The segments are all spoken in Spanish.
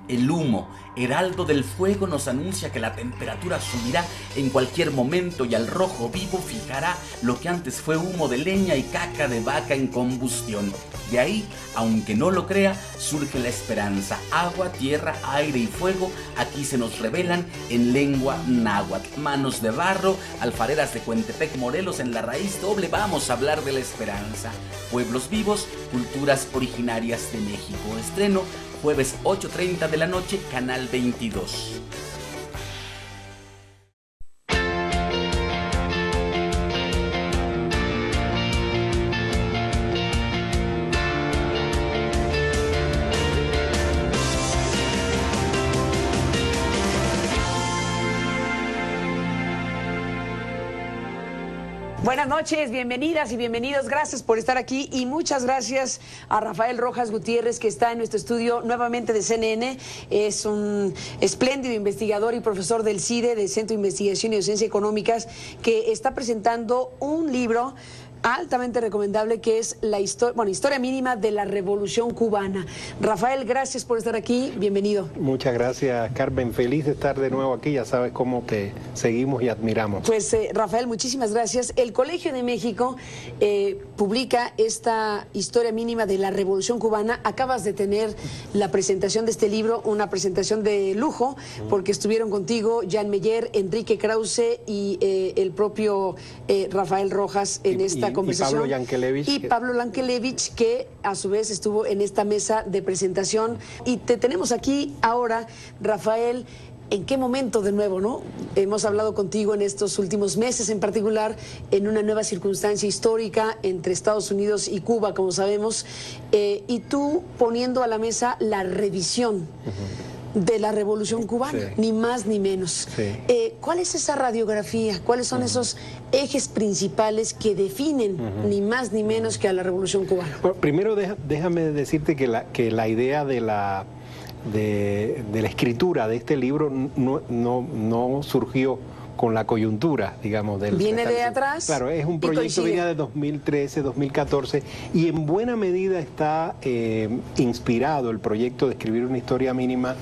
El humo, heraldo del fuego, nos anuncia que la temperatura subirá en cualquier momento y al rojo vivo fijará lo que antes fue humo de leña y caca de vaca en combustión. De ahí, aunque no lo crea, surge la esperanza. Agua, tierra, aire y fuego aquí se nos revelan en lengua náhuatl. Manos de barro, alfareras de Cuentepec, Morelos, en la raíz doble vamos a hablar de la esperanza. Pueblos vivos, culturas originarias de México. Estreno jueves 8:30 de la noche, Canal 22. Buenas noches, bienvenidas y bienvenidos. Gracias por estar aquí y muchas gracias a Rafael Rojas Gutiérrez, que está en nuestro estudio nuevamente de CNN. Es un espléndido investigador y profesor del CIDE, del Centro de Investigación y Docencia Económicas, que está presentando un libro altamente recomendable que es la historia mínima de la Revolución Cubana. Rafael, gracias por estar aquí, bienvenido. Muchas gracias, Carmen, feliz de estar de nuevo aquí, ya sabes cómo te seguimos y admiramos. Pues Rafael, muchísimas gracias. El Colegio de México publica esta historia mínima de la Revolución Cubana. Acabas de tener la presentación de este libro, una presentación de lujo, porque estuvieron contigo Jan Meyer, Enrique Krause y el propio Rafael Rojas en esta conversación. Y Pablo Yankelevich, que a su vez estuvo en esta mesa de presentación. Y te tenemos aquí ahora, Rafael. ¿En qué momento de nuevo, no? Hemos hablado contigo en estos últimos meses, en particular, en una nueva circunstancia histórica entre Estados Unidos y Cuba, como sabemos, y tú poniendo a la mesa la revisión de la Revolución Cubana, sí, ni más ni menos. Sí. ¿Cuál es esa radiografía? ¿Cuáles son esos ejes principales que definen ni más ni menos que a la Revolución Cubana? Bueno, primero déjame decirte que la idea de la escritura de este libro no surgió con la coyuntura, digamos. Viene de atrás. Claro, es un proyecto que viene de 2013, 2014, y en buena medida está inspirado el proyecto de escribir una historia mínima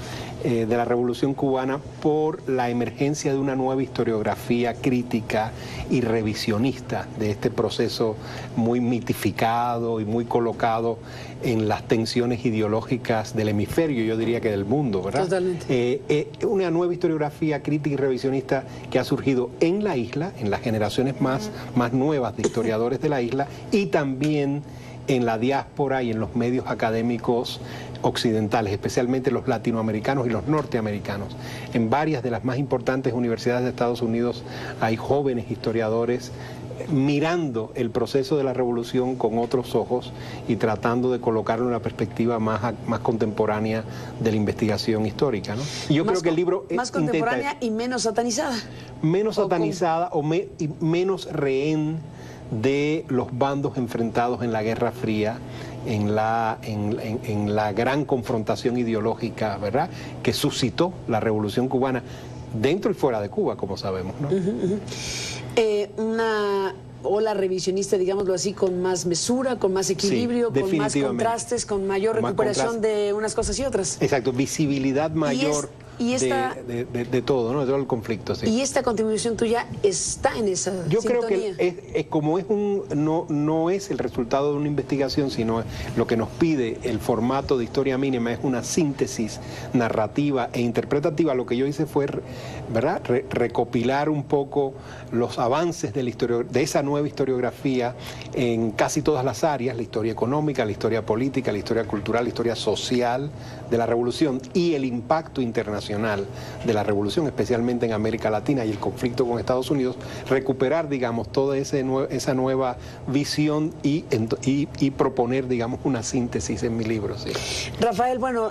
de la Revolución Cubana por la emergencia de una nueva historiografía crítica y revisionista de este proceso muy mitificado y muy colocado en las tensiones ideológicas del hemisferio, yo diría que del mundo, ¿verdad? Totalmente. Una nueva historiografía crítica y revisionista que ha surgido en la isla, en las generaciones más nuevas de historiadores de la isla, y también en la diáspora y en los medios académicos occidentales, especialmente los latinoamericanos y los norteamericanos. En varias de las más importantes universidades de Estados Unidos hay jóvenes historiadores mirando el proceso de la revolución con otros ojos y tratando de colocarlo en una perspectiva más contemporánea de la investigación histórica, ¿no? Y yo creo que el libro más contemporánea y menos satanizada. Menos satanizada y menos rehén de los bandos enfrentados en la Guerra Fría, en la gran confrontación ideológica, ¿verdad?, que suscitó la Revolución Cubana dentro y fuera de Cuba, como sabemos, ¿no? Una ola revisionista, digámoslo así, con más mesura, con más equilibrio, sí, con más contrastes, con mayor recuperación de unas cosas y otras. Exacto, visibilidad mayor de todo, ¿no? De todo el conflicto. Sí. Y esta contribución tuya está en esa Yo sintonía. creo que no es el resultado de una investigación, sino lo que nos pide el formato de historia mínima es una síntesis narrativa e interpretativa. Lo que yo hice fue, ¿verdad?, recopilar un poco los avances de esa nueva historiografía en casi todas las áreas: la historia económica, la historia política, la historia cultural, la historia social de la revolución y el impacto internacional de la revolución, especialmente en América Latina y el conflicto con Estados Unidos. Recuperar, digamos, toda esa nueva visión y proponer, digamos, una síntesis en mi libro. Sí. Rafael, bueno,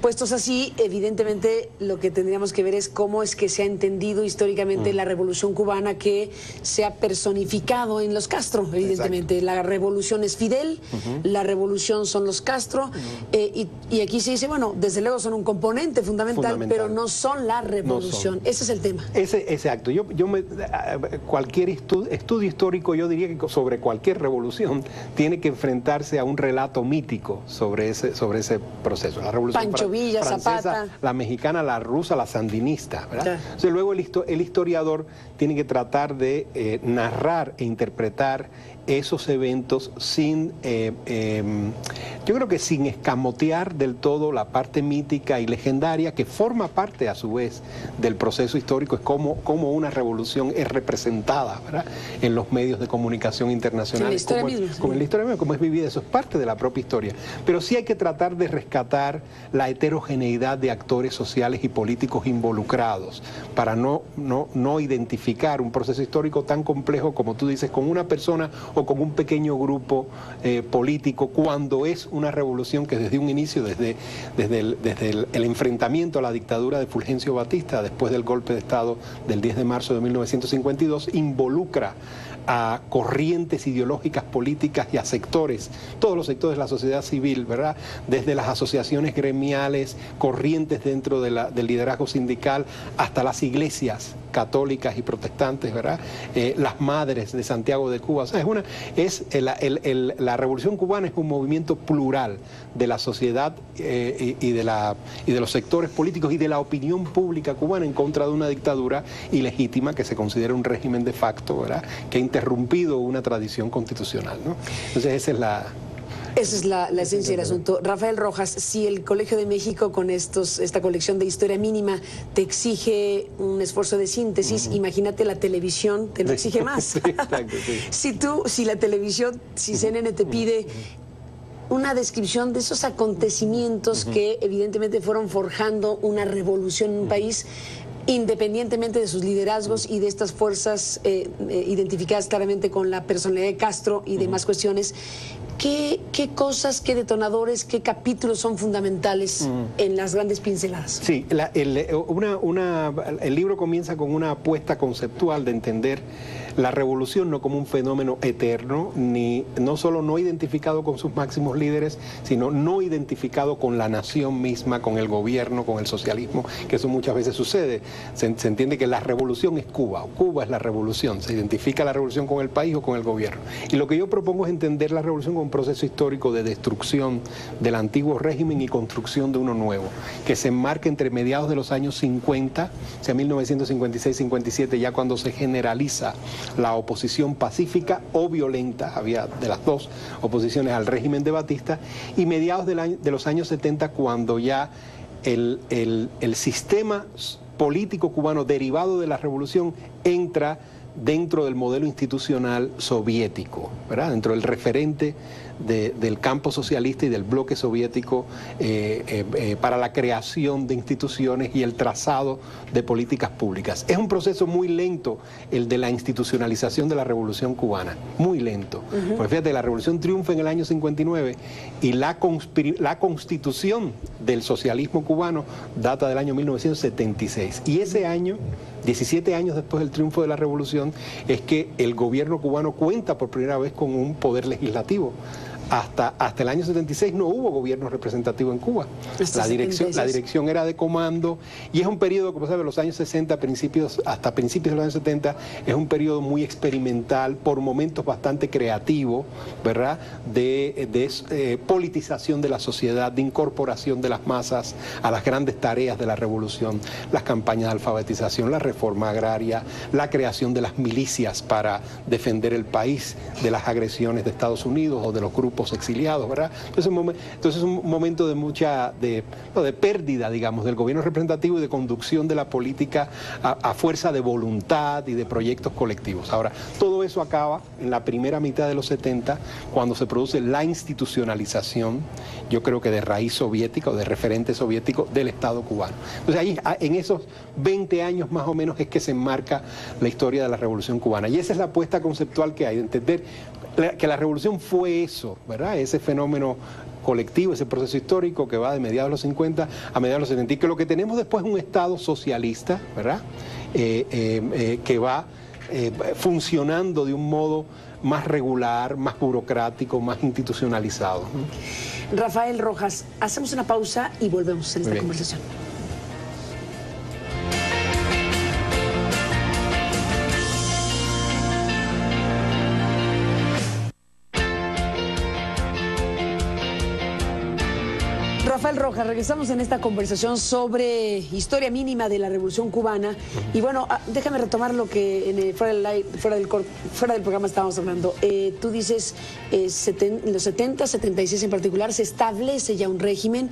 puestos así, evidentemente lo que tendríamos que ver es cómo es que se ha entendido históricamente la Revolución Cubana, que se ha personificado en los Castro, evidentemente. Exacto. La revolución es Fidel, la revolución son los Castro, y aquí se dice, bueno, desde luego son un componente fundamental, pero no son la revolución. No son. Ese es el tema. Exacto. Cualquier estudio histórico, yo diría que sobre cualquier revolución tiene que enfrentarse a un relato mítico sobre ese proceso. La revolución Pancho Villa, francesa, Zapata, la mexicana, la rusa, la sandinista, ¿verdad? Claro. Entonces, luego el historiador tiene que tratar de narrar e interpretar esos eventos sin, yo creo que sin escamotear del todo la parte mítica y legendaria que forma parte a su vez del proceso histórico, es como una revolución es representada, ¿verdad?, en los medios de comunicación internacionales, Sí, como en la historia misma, como es vivida, eso es parte de la propia historia. Pero sí hay que tratar de rescatar la heterogeneidad de actores sociales y políticos involucrados para no identificar un proceso histórico tan complejo como tú dices, con una persona o con un pequeño grupo político, cuando es una revolución que desde un inicio, desde el enfrentamiento a la dictadura de Fulgencio Batista, después del golpe de Estado del 10 de marzo de 1952, involucra a corrientes ideológicas, políticas y a sectores, todos los sectores de la sociedad civil, ¿verdad? Desde las asociaciones gremiales, corrientes dentro del liderazgo sindical, hasta las iglesias católicas y protestantes, ¿verdad? Las madres de Santiago de Cuba. O sea, la Revolución Cubana es un movimiento plural de la sociedad y de los sectores políticos y de la opinión pública cubana en contra de una dictadura ilegítima que se considera un régimen de facto, ¿verdad?, que ha interrumpido una tradición constitucional, ¿no? Entonces esa es la esencia del asunto. Rafael Rojas, si el Colegio de México con esta colección de historia mínima te exige un esfuerzo de síntesis, imagínate la televisión te lo exige más. Sí, exacto, sí. Si la televisión, si CNN te pide una descripción de esos acontecimientos que evidentemente fueron forjando una revolución en un país, independientemente de sus liderazgos y de estas fuerzas identificadas claramente con la personalidad de Castro y demás cuestiones, ¿qué cosas, qué detonadores, qué capítulos son fundamentales en las grandes pinceladas? Sí, el libro comienza con una apuesta conceptual de entender la revolución no como un fenómeno eterno, no solo no identificado con sus máximos líderes, sino no identificado con la nación misma, con el gobierno, con el socialismo, que eso muchas veces sucede. Se entiende que la revolución es Cuba, Cuba es la revolución, se identifica la revolución con el país o con el gobierno. Y lo que yo propongo es entender la revolución como un proceso histórico de destrucción del antiguo régimen y construcción de uno nuevo, que se enmarca entre mediados de los años 50, o sea, 1956-57, ya cuando se generaliza la oposición pacífica o violenta, había de las dos oposiciones al régimen de Batista, y mediados de los años 70, cuando ya el sistema político cubano derivado de la revolución entra dentro del modelo institucional soviético, ¿verdad?, dentro del referente del campo socialista y del bloque soviético para la creación de instituciones y el trazado de políticas públicas. Es un proceso muy lento el de la institucionalización de la Revolución Cubana, muy lento. Pues fíjate, la Revolución triunfa en el año 59 y la constitución del socialismo cubano data del año 1976. Y ese año, 17 años después del triunfo de la Revolución, es que el gobierno cubano cuenta por primera vez con un poder legislativo. Hasta el año 76 no hubo gobierno representativo en Cuba. La dirección era de comando, y es un periodo, como sabes, los años 60, hasta principios de los años 70, es un periodo muy experimental, por momentos bastante creativo, ¿verdad?, de politización de la sociedad, de incorporación de las masas a las grandes tareas de la revolución, las campañas de alfabetización, la reforma agraria, la creación de las milicias para defender el país de las agresiones de Estados Unidos o de los grupos exiliados, ¿verdad? Entonces es un momento de pérdida, digamos, del gobierno representativo y de conducción de la política a fuerza de voluntad y de proyectos colectivos. Ahora, todo eso acaba en la primera mitad de los 70, cuando se produce la institucionalización, yo creo que de raíz soviética o de referente soviético, del Estado cubano. Entonces ahí, en esos 20 años más o menos, es que se enmarca la historia de la Revolución Cubana. Y esa es la apuesta conceptual que hay, de entender que la revolución fue eso, ¿verdad?, ese fenómeno colectivo, ese proceso histórico que va de mediados de los 50 a mediados de los 70, y que lo que tenemos después es un Estado socialista, ¿verdad?, que va funcionando de un modo más regular, más burocrático, más institucionalizado. Rafael Rojas, hacemos una pausa y volvemos en esta conversación. Rafael Rojas. Rojas, regresamos en esta conversación sobre historia mínima de la Revolución Cubana. Y bueno, déjame retomar lo que fuera del programa estábamos hablando. Tú dices, en los 70, 76 en particular, se establece ya un régimen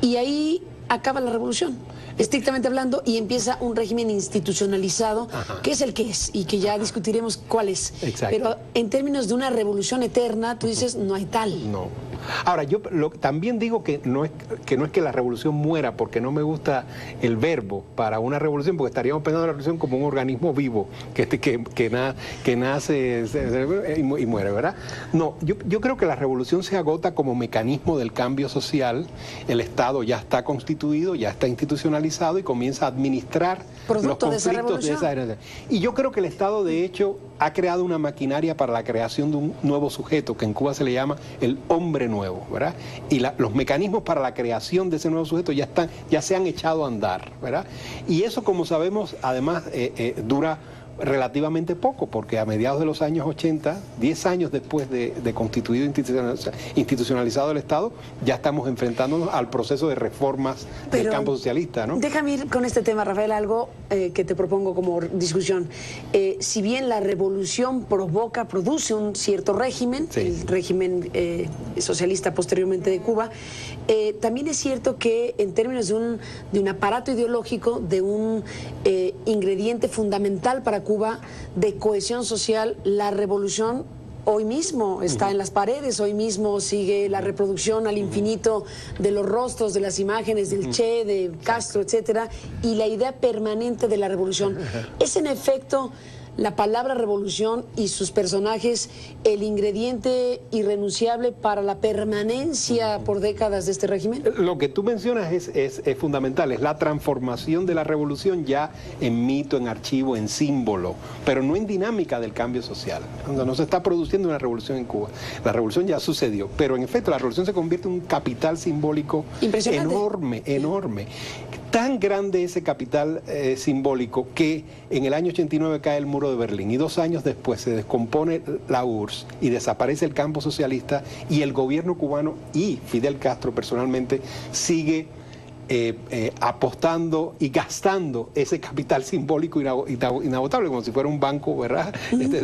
y ahí acaba la revolución, estrictamente hablando, y empieza un régimen institucionalizado, que es el que es, y que ya discutiremos cuál es. Exacto. Pero en términos de una revolución eterna, tú dices, no hay tal. No. Ahora, yo también digo que no es que la revolución muera, porque no me gusta el verbo para una revolución, porque estaríamos pensando en la revolución como un organismo vivo que nace y muere, ¿verdad? No, yo creo que la revolución se agota como mecanismo del cambio social. El Estado ya está constituido, ya está institucionalizado y comienza a administrar los conflictos de esa revolución. Y yo creo que el Estado, de hecho, ha creado una maquinaria para la creación de un nuevo sujeto, que en Cuba se le llama el hombre nuevo, ¿verdad? Y los mecanismos para la creación de ese nuevo sujeto ya se han echado a andar, ¿verdad? Y eso, como sabemos, además dura relativamente poco, porque a mediados de los años 80, 10 años después de constituido institucionalizado el Estado, ya estamos enfrentándonos al proceso de reformas del campo socialista, ¿no? Déjame ir con este tema, Rafael, algo que te propongo como discusión. Si bien la revolución produce un cierto régimen, sí, el régimen socialista posteriormente de Cuba, también es cierto que en términos de un aparato ideológico, de un ingrediente fundamental para Cuba de cohesión social, la revolución hoy mismo está en las paredes, hoy mismo sigue la reproducción al infinito de los rostros, de las imágenes del Che, de Castro, etcétera, y la idea permanente de la revolución. ¿Es en efecto la palabra revolución y sus personajes el ingrediente irrenunciable para la permanencia por décadas de este régimen? Lo que tú mencionas es fundamental, es la transformación de la revolución ya en mito, en archivo, en símbolo, pero no en dinámica del cambio social. No se está produciendo una revolución en Cuba. La revolución ya sucedió, pero en efecto la revolución se convierte en un capital simbólico enorme, enorme. Tan grande ese capital simbólico que en el año 89 cae el muro de Berlín y 2 años después se descompone la URSS y desaparece el campo socialista, y el gobierno cubano y Fidel Castro personalmente sigue apostando y gastando ese capital simbólico inagotable, como si fuera un banco, ¿verdad?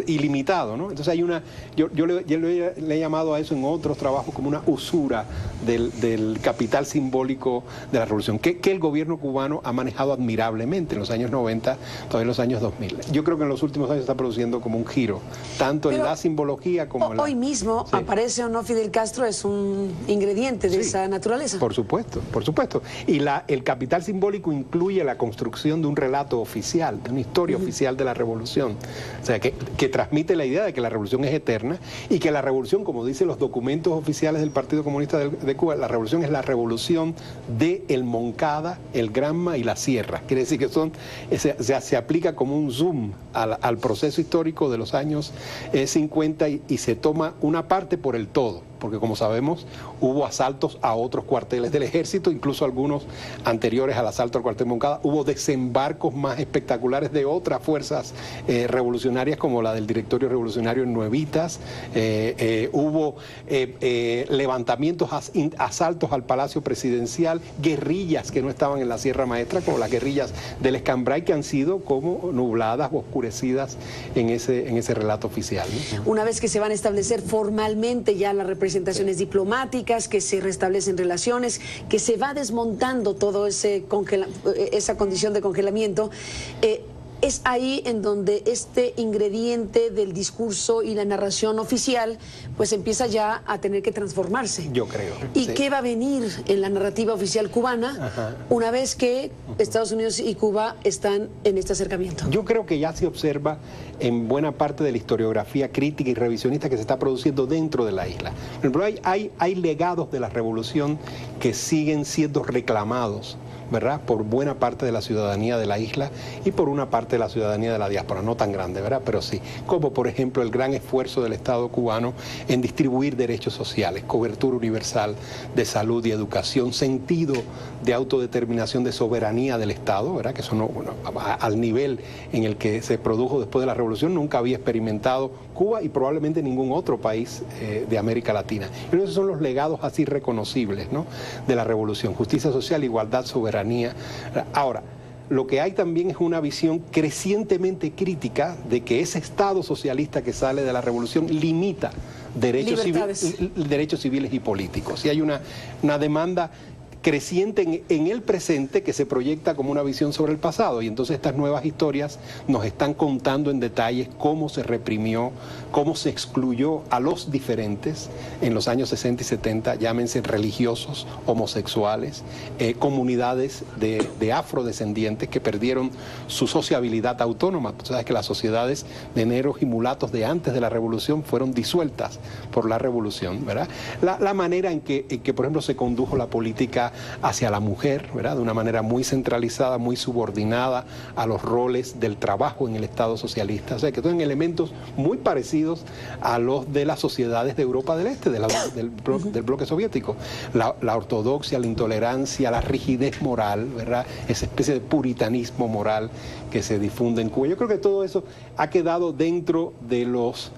Ilimitado, ¿no? Entonces hay yo le he llamado a eso en otros trabajos como una usura del capital simbólico de la revolución, que el gobierno cubano ha manejado admirablemente en los años 90, todavía en los años 2000. Yo creo que en los últimos años está produciendo como un giro, tanto en la simbología como en la... Hoy mismo, sí, aparece o no Fidel Castro, es un ingrediente de esa naturaleza. Por supuesto, por supuesto. Y el capital simbólico incluye la construcción de un relato oficial, de una historia oficial de la revolución. O sea, que transmite la idea de que la revolución es eterna y que la revolución, como dicen los documentos oficiales del Partido Comunista de Cuba, la revolución es la revolución de el Moncada, el Granma y la Sierra. Quiere decir que se aplica como un zoom al proceso histórico de los años 50 y se toma una parte por el todo. Porque como sabemos hubo asaltos a otros cuarteles del ejército, incluso algunos anteriores al asalto al cuartel Moncada, hubo desembarcos más espectaculares de otras fuerzas revolucionarias como la del Directorio Revolucionario en Nuevitas, hubo levantamientos, asaltos al Palacio Presidencial, guerrillas que no estaban en la Sierra Maestra, como las guerrillas del Escambray, que han sido como nubladas o oscurecidas en ese relato oficial, ¿no? Una vez que se van a establecer formalmente ya las representaciones diplomáticas, que se restablecen relaciones, que se va desmontando todo esa condición de congelamiento, es ahí en donde este ingrediente del discurso y la narración oficial pues empieza ya a tener que transformarse. Yo creo. ¿Y qué va a venir en la narrativa oficial cubana una vez que Estados Unidos y Cuba están en este acercamiento? Yo creo que ya se observa en buena parte de la historiografía crítica y revisionista que se está produciendo dentro de la isla. Por ejemplo, hay legados de la revolución que siguen siendo reclamados ¿verdad?, por buena parte de la ciudadanía de la isla y por una parte de la ciudadanía de la diáspora, no tan grande, ¿verdad?, pero sí, como por ejemplo el gran esfuerzo del Estado cubano en distribuir derechos sociales, cobertura universal de salud y educación, sentido de autodeterminación, de soberanía del Estado, ¿verdad?, que eso no, bueno, al nivel en el que se produjo después de la Revolución nunca había experimentado Cuba y probablemente ningún otro país de América Latina. Y esos son los legados así reconocibles, ¿no?, de la Revolución: justicia social, igualdad, soberanía. Ahora, lo que hay también es una visión crecientemente crítica de que ese Estado socialista que sale de la Revolución limita derechos civiles y políticos. Y hay una demanda creciente en el presente que se proyecta como una visión sobre el pasado, y entonces estas nuevas historias nos están contando en detalles cómo se reprimió, cómo se excluyó a los diferentes en los años 60 y 70, llámense religiosos, homosexuales, comunidades de afrodescendientes que perdieron su sociabilidad autónoma. Tú sabes que las sociedades de negros y mulatos de antes de la Revolución fueron disueltas por la Revolución, ¿verdad? La manera en que, por ejemplo, se condujo la política hacia la mujer, ¿verdad?, de una manera muy centralizada, muy subordinada a los roles del trabajo en el Estado socialista. O sea, que son elementos muy parecidos a los de las sociedades de Europa del Este, del bloque soviético. La ortodoxia, la intolerancia, la rigidez moral, ¿verdad?, esa especie de puritanismo moral que se difunde en Cuba. Yo creo que todo eso ha quedado dentro de los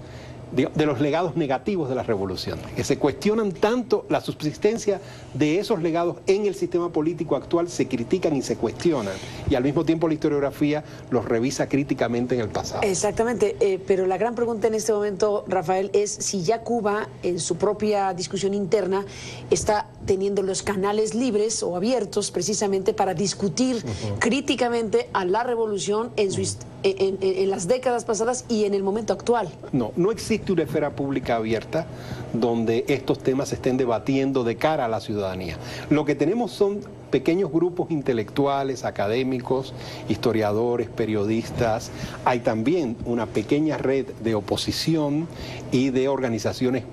legados negativos de la Revolución, que se cuestionan tanto la subsistencia de esos legados en el sistema político actual, se critican y se cuestionan, y al mismo tiempo la historiografía los revisa críticamente en el pasado. Exactamente, pero la gran pregunta en este momento, Rafael, es si ya Cuba, en su propia discusión interna, está teniendo los canales libres o abiertos precisamente para discutir críticamente a la Revolución en las décadas pasadas y en el momento actual. No existe una esfera pública abierta donde estos temas se estén debatiendo de cara a la ciudadanía. Lo que tenemos son pequeños grupos intelectuales, académicos, historiadores, periodistas. Hay también una pequeña red de oposición y de organizaciones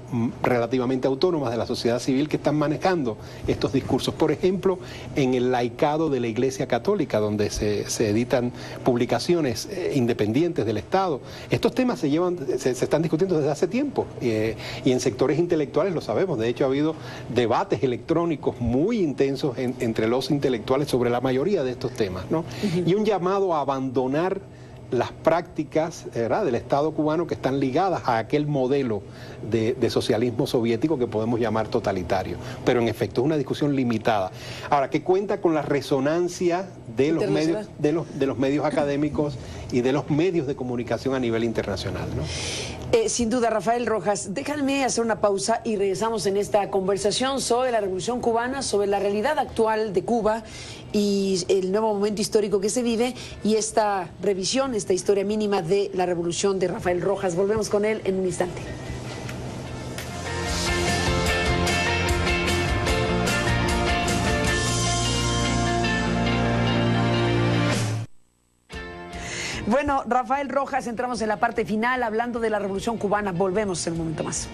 relativamente autónomas de la sociedad civil que están manejando estos discursos. Por ejemplo, en el laicado de la Iglesia Católica, donde se editan publicaciones independientes del Estado. Estos temas se están discutiendo desde hace tiempo, y en sectores intelectuales lo sabemos. De hecho, ha habido debates electrónicos muy intensos entre los intelectuales sobre la mayoría de estos temas, ¿no? Y un llamado a abandonar las prácticas, ¿verdad?, del Estado cubano que están ligadas a aquel modelo de socialismo soviético que podemos llamar totalitario. Pero en efecto es una discusión limitada. Ahora, que cuenta con la resonancia de los medios académicos y de los medios de comunicación a nivel internacional, ¿no? Sin duda, Rafael Rojas, déjame hacer una pausa y regresamos en esta conversación sobre la Revolución Cubana, sobre la realidad actual de Cuba y el nuevo momento histórico que se vive, y esta revisión, esta historia mínima de la Revolución de Rafael Rojas. Volvemos con él en un instante. Bueno, Rafael Rojas, entramos en la parte final hablando de la Revolución Cubana. Volvemos en un momento más.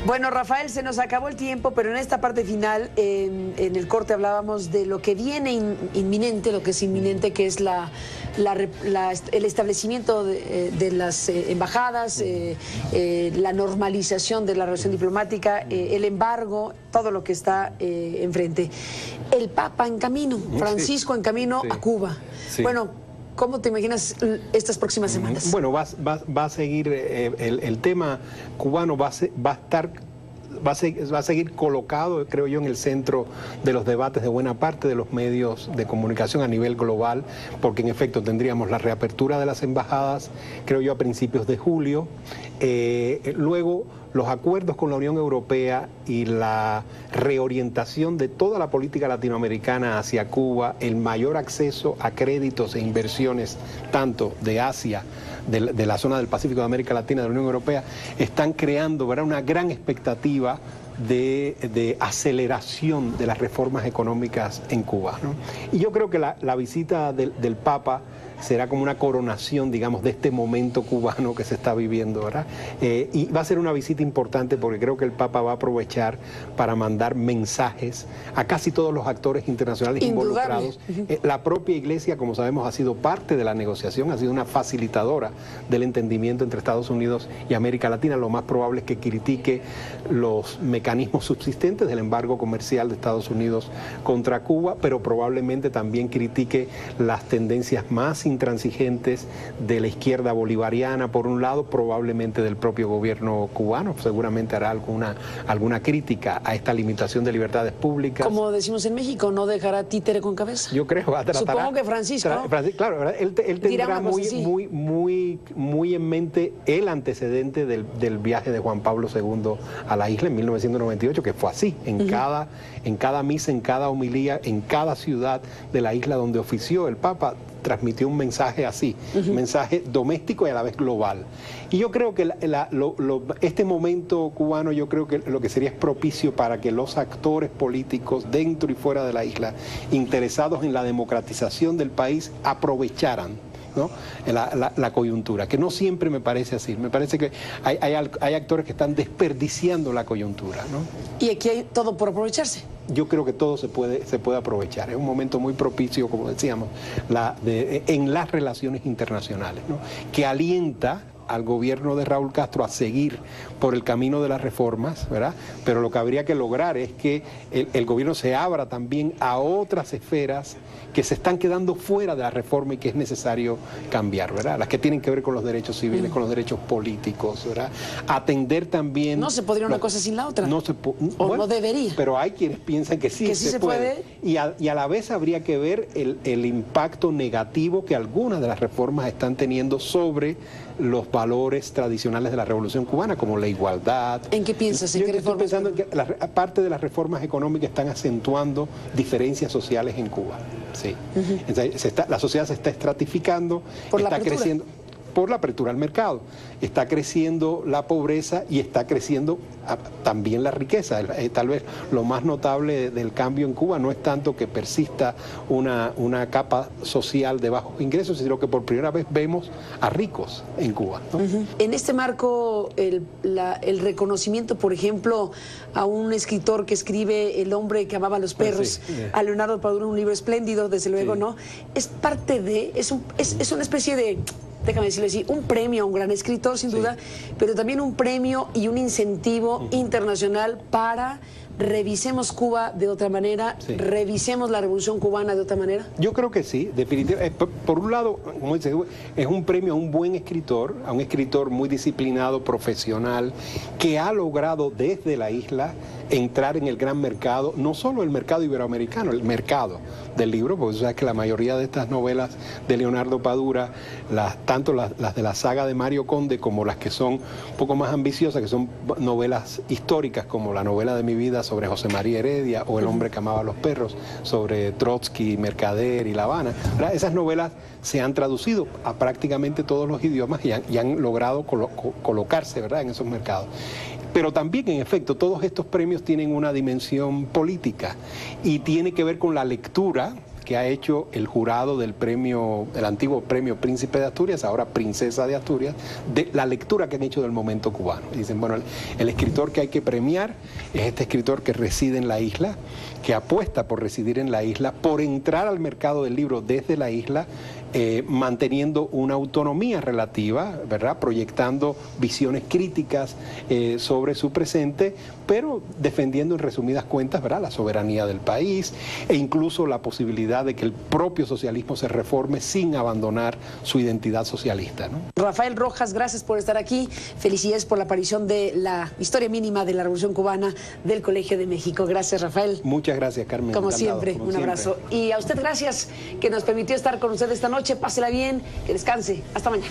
Bueno, Rafael, se nos acabó el tiempo, pero en esta parte final, en el corte hablábamos de lo que viene inminente, lo que es inminente, que es el establecimiento de las embajadas, la normalización de la relación diplomática, el embargo, todo lo que está enfrente. El Papa en camino, Francisco en camino a Cuba. Sí. Bueno, ¿cómo te imaginas estas próximas semanas? Bueno, va a seguir el tema cubano, va a seguir colocado, creo yo, en el centro de los debates de buena parte de los medios de comunicación a nivel global, porque en efecto tendríamos la reapertura de las embajadas, creo yo, a principios de julio, luego los acuerdos con la Unión Europea y la reorientación de toda la política latinoamericana hacia Cuba, el mayor acceso a créditos e inversiones tanto de Asia, de la zona del Pacífico de América Latina, de la Unión Europea, están creando, ¿verdad?, una gran expectativa de aceleración de las reformas económicas en Cuba, ¿no? Y yo creo que la visita del Papa será como una coronación, digamos, de este momento cubano que se está viviendo, ¿verdad? Y va a ser una visita importante porque creo que el Papa va a aprovechar para mandar mensajes a casi todos los actores internacionales involucrados. La propia Iglesia, como sabemos, ha sido parte de la negociación, ha sido una facilitadora del entendimiento entre Estados Unidos y América Latina. Lo más probable es que critique los mecanismos subsistentes del embargo comercial de Estados Unidos contra Cuba, pero probablemente también critique las tendencias más intransigentes de la izquierda bolivariana, por un lado, probablemente del propio gobierno cubano, seguramente hará alguna crítica a esta limitación de libertades públicas. Como decimos en México, no dejará títere con cabeza. Yo creo, supongo que Francisco, claro, ¿verdad? Él tendrá muy en mente el antecedente del viaje de Juan Pablo II a la isla en 1998, que fue así, en cada misa, en cada homilía, en cada ciudad de la isla donde ofició el Papa, transmitió un mensaje así, un mensaje doméstico y a la vez global. Y yo creo que este momento cubano, yo creo que lo que sería es propicio para que los actores políticos dentro y fuera de la isla, interesados en la democratización del país, aprovecharan, ¿no?, la coyuntura, que no siempre me parece así. Me parece que hay actores que están desperdiciando la coyuntura, ¿no? Y aquí hay todo por aprovecharse. Yo creo que todo se puede aprovechar. Es un momento muy propicio, como decíamos, en las relaciones internacionales, ¿no?, que alienta al gobierno de Raúl Castro a seguir por el camino de las reformas, ¿verdad? Pero lo que habría que lograr es que el gobierno se abra también a otras esferas que se están quedando fuera de la reforma y que es necesario cambiar, ¿verdad? Las que tienen que ver con los derechos civiles, con los derechos políticos, ¿verdad? Atender también... No se podría una cosa sin la otra. No se no debería. Pero hay quienes piensan que sí, se puede. Y a la vez habría que ver el impacto negativo que algunas de las reformas están teniendo sobre los valores tradicionales de la Revolución Cubana, como la igualdad. ¿En qué piensas? Yo estoy pensando en que parte de las reformas económicas están acentuando diferencias sociales en Cuba. Sí. Entonces, la sociedad se está estratificando, está creciendo por la apertura al mercado, está creciendo la pobreza y está creciendo también la riqueza. Tal vez lo más notable del cambio en Cuba no es tanto que persista una capa social de bajos ingresos, sino que por primera vez vemos a ricos en Cuba, ¿no? En este marco, el reconocimiento, por ejemplo, a un escritor que escribe El hombre que amaba a los perros, a Leonardo Padura, un libro espléndido, desde luego, ¿no? Es parte de, es una especie de, déjame decirlo así, un premio a un gran escritor, sin duda, pero también un premio y un incentivo internacional para revisemos Cuba de otra manera, revisemos la Revolución Cubana de otra manera. Yo creo que sí, definitivamente. Por un lado, como dice, es un premio a un buen escritor, a un escritor muy disciplinado, profesional, que ha logrado desde la isla entrar en el gran mercado, no solo el mercado iberoamericano, el mercado del libro, porque tú sabes que la mayoría de estas novelas de Leonardo Padura, tanto las de la saga de Mario Conde como las que son un poco más ambiciosas, que son novelas históricas, como la novela de mi vida sobre José María Heredia o El hombre que amaba a los perros, sobre Trotsky, Mercader y La Habana, ¿verdad? Esas novelas se han traducido a prácticamente todos los idiomas y han logrado colocarse, ¿verdad?, en esos mercados. Pero también, en efecto, todos estos premios tienen una dimensión política y tiene que ver con la lectura que ha hecho el jurado del antiguo premio Príncipe de Asturias, ahora Princesa de Asturias, de la lectura que han hecho del momento cubano. Dicen, bueno, el escritor que hay que premiar es este escritor que reside en la isla, que apuesta por residir en la isla, por entrar al mercado del libro desde la isla, manteniendo una autonomía relativa, ¿verdad?, proyectando visiones críticas sobre su presente, pero defendiendo en resumidas cuentas, ¿verdad?, la soberanía del país e incluso la posibilidad de que el propio socialismo se reforme sin abandonar su identidad socialista, ¿no? Rafael Rojas, gracias por estar aquí. Felicidades por la aparición de la historia mínima de la Revolución Cubana del Colegio de México. Gracias, Rafael. Muchas gracias, Carmen. Como encantado, siempre, un abrazo. Y a usted gracias que nos permitió estar con usted esta noche. Pásela bien, que descanse. Hasta mañana.